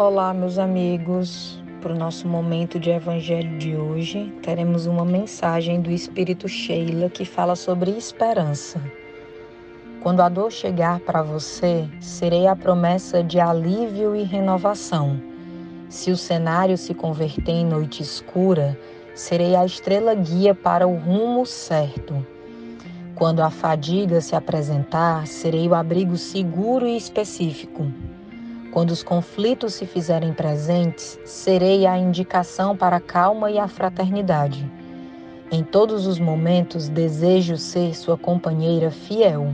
Olá, meus amigos. Para o nosso momento de evangelho de hoje, teremos uma mensagem do Espírito Sheila que fala sobre esperança. Quando a dor chegar para você, serei a promessa de alívio e renovação. Se o cenário se converter em noite escura, serei a estrela guia para o rumo certo. Quando a fadiga se apresentar, serei o abrigo seguro e específico. Quando os conflitos se fizerem presentes, serei a indicação para a calma e a fraternidade. Em todos os momentos, desejo ser sua companheira fiel.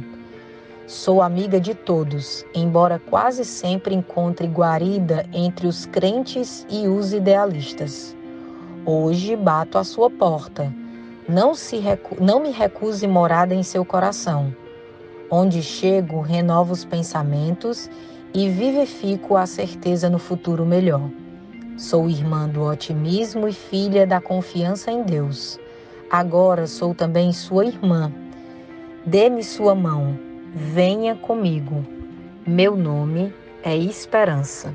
Sou amiga de todos, embora quase sempre encontre guarida entre os crentes e os idealistas. Hoje bato à sua porta. Não me recuse morada em seu coração. Onde chego, renovo os pensamentos e vivifico a certeza no futuro melhor. Sou irmã do otimismo e filha da confiança em Deus. Agora sou também sua irmã. Dê-me sua mão, venha comigo. Meu nome é Esperança.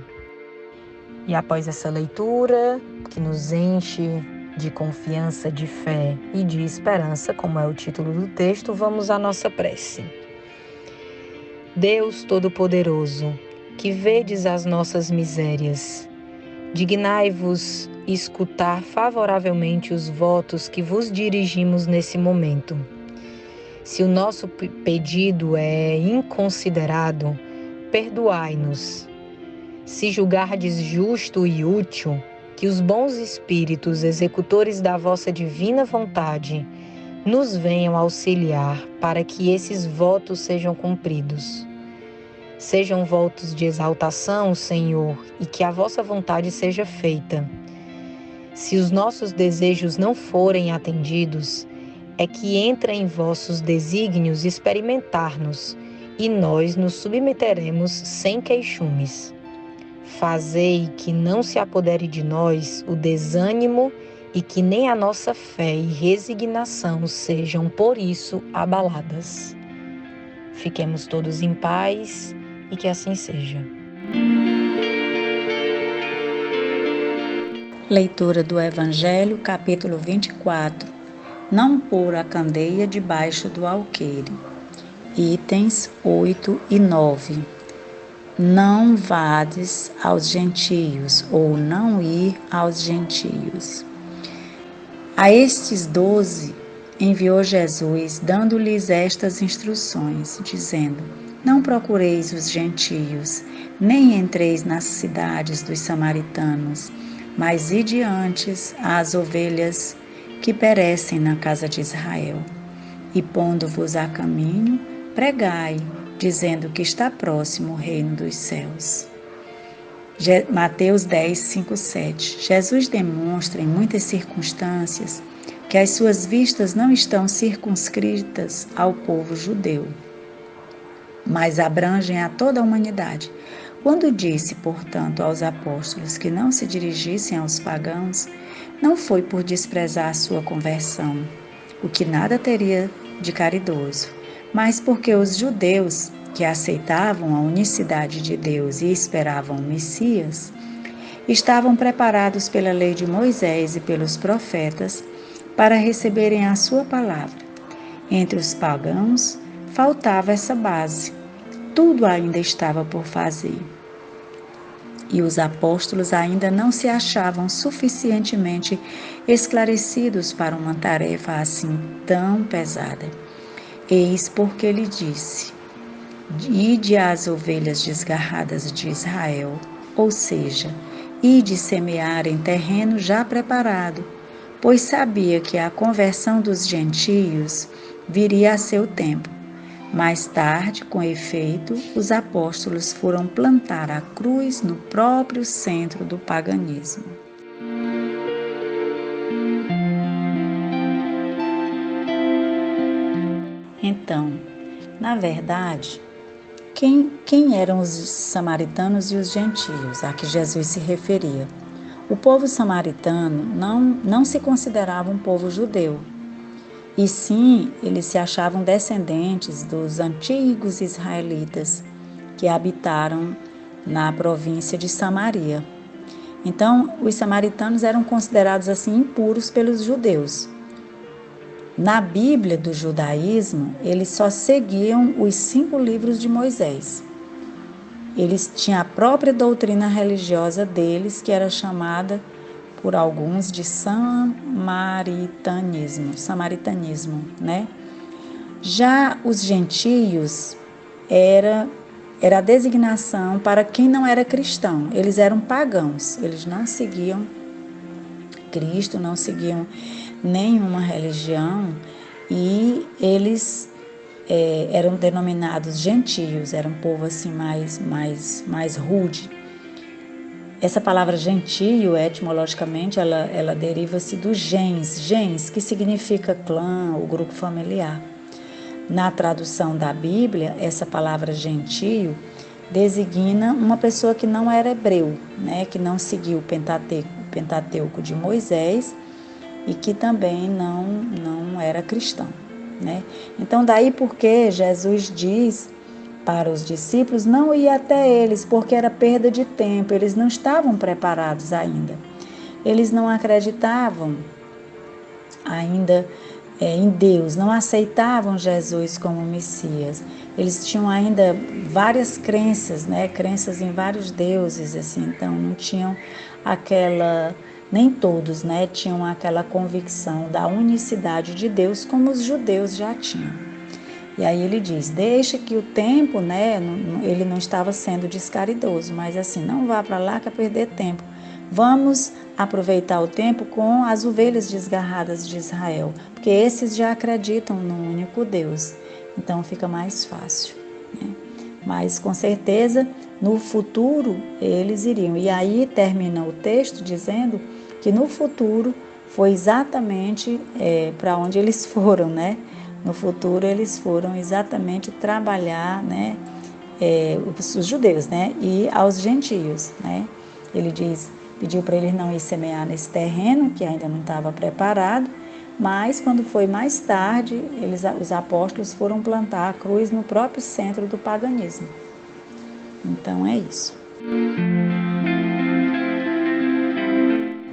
E após essa leitura, que nos enche de confiança, de fé e de esperança, como é o título do texto, vamos à nossa prece. Deus Todo-Poderoso, que vedes as nossas misérias, dignai-vos escutar favoravelmente os votos que vos dirigimos nesse momento. Se o nosso pedido é inconsiderado, perdoai-nos. Se julgardes justo e útil, que os bons espíritos, executores da vossa divina vontade, nos venham auxiliar para que esses votos sejam cumpridos. Sejam votos de exaltação, Senhor, e que a vossa vontade seja feita. Se os nossos desejos não forem atendidos, é que entra em vossos desígnios experimentar-nos, e nós nos submeteremos sem queixumes. Fazei que não se apodere de nós o desânimo e que nem a nossa fé e resignação sejam por isso abaladas. Fiquemos todos em paz e que assim seja. Leitura do Evangelho, capítulo 24. Não pôr a candeia debaixo do alqueire. Itens 8 e 9. Não vades aos gentios, ou não ir aos gentios. A estes 12 enviou Jesus, dando-lhes estas instruções, dizendo: Não procureis os gentios, nem entreis nas cidades dos samaritanos, mas ide antes às ovelhas que perecem na casa de Israel. E pondo-vos a caminho, pregai, dizendo que está próximo o reino dos céus. Mateus 10, 5, 7. Jesus demonstra em muitas circunstâncias que as suas vistas não estão circunscritas ao povo judeu, mas abrangem a toda a humanidade. Quando disse, portanto, aos apóstolos que não se dirigissem aos pagãos, não foi por desprezar a sua conversão, o que nada teria de caridoso, mas porque os judeus, que aceitavam a unicidade de Deus e esperavam o Messias, estavam preparados pela lei de Moisés e pelos profetas para receberem a sua palavra. Entre os pagãos faltava essa base. Tudo ainda estava por fazer. E os apóstolos ainda não se achavam suficientemente esclarecidos para uma tarefa assim tão pesada. Eis porque ele disse: Ide às ovelhas desgarradas de Israel, ou seja, ide semear em terreno já preparado, pois sabia que a conversão dos gentios viria a seu tempo. Mais tarde, com efeito, os apóstolos foram plantar a cruz no próprio centro do paganismo. Então, na verdade, quem eram os samaritanos e os gentios a que Jesus se referia? O povo samaritano não se considerava um povo judeu, e sim, eles se achavam descendentes dos antigos israelitas que habitaram na província de Samaria. Então, os samaritanos eram considerados assim impuros pelos judeus. Na Bíblia do judaísmo, eles só seguiam os 5 livros de Moisés. Eles tinham a própria doutrina religiosa deles, que era chamada por alguns de samaritanismo, né? Já os gentios era a designação para quem não era cristão. Eles eram pagãos, eles não seguiam Cristo, não seguiam nenhuma religião e eles eram denominados gentios, era um povo assim mais rude. Essa palavra gentio, etimologicamente, ela deriva-se do gens, que significa clã ou grupo familiar. Na tradução da Bíblia, essa palavra gentio designa uma pessoa que não era hebreu, né, que não seguiu o Pentateuco de Moisés e que também não era cristão, né? Então, daí porque Jesus diz para os discípulos não ir até eles, porque era perda de tempo, eles não estavam preparados ainda. Eles não acreditavam ainda em Deus, não aceitavam Jesus como Messias. Eles tinham ainda várias crenças, né? Crenças em vários deuses, assim, então não tinham aquela, nem todos, né? Tinham aquela convicção da unicidade de Deus como os judeus já tinham. E aí ele diz, deixa que o tempo, né? Ele não estava sendo descaridoso, mas assim, não vá para lá que é perder tempo. Vamos aproveitar o tempo com as ovelhas desgarradas de Israel, porque esses já acreditam no único Deus, então fica mais fácil, né? Mas com certeza no futuro eles iriam. E aí termina o texto dizendo que no futuro foi exatamente para onde eles foram, né? No futuro eles foram exatamente trabalhar, né? Os judeus, né? E aos gentios, né? Ele pediu para eles não ir semear nesse terreno, que ainda não estava preparado, mas quando foi mais tarde, os apóstolos foram plantar a cruz no próprio centro do paganismo. Então é isso.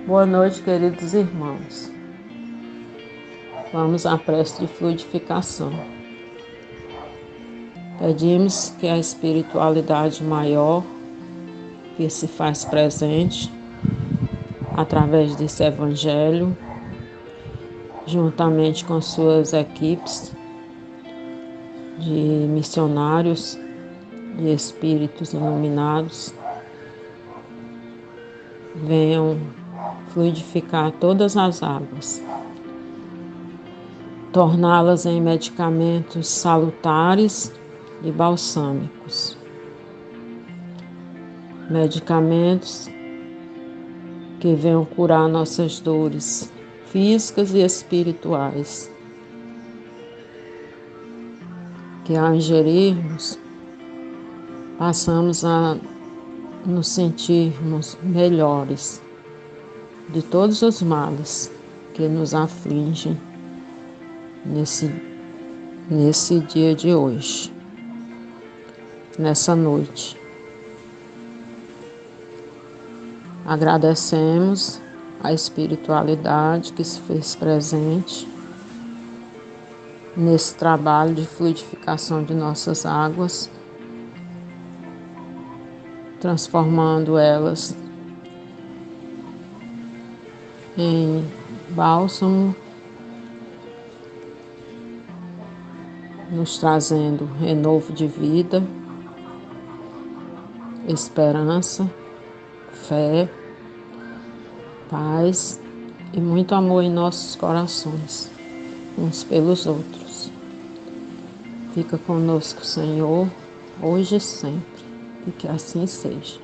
Boa noite, queridos irmãos. Vamos à prece de fluidificação. Pedimos que a espiritualidade maior que se faz presente através desse evangelho, juntamente com suas equipes de missionários, de espíritos iluminados, venham fluidificar todas as águas, torná-las em medicamentos salutares e balsâmicos. Medicamentos que venham curar nossas dores físicas e espirituais. Que ao ingerirmos, passamos a nos sentirmos melhores de todos os males que nos afligem nesse dia de hoje, nessa noite. Agradecemos a espiritualidade que se fez presente nesse trabalho de fluidificação de nossas águas, transformando elas em bálsamo, nos trazendo renovo de vida, esperança, fé, paz e muito amor em nossos corações, uns pelos outros. Fica conosco, Senhor, hoje e sempre, e que assim seja.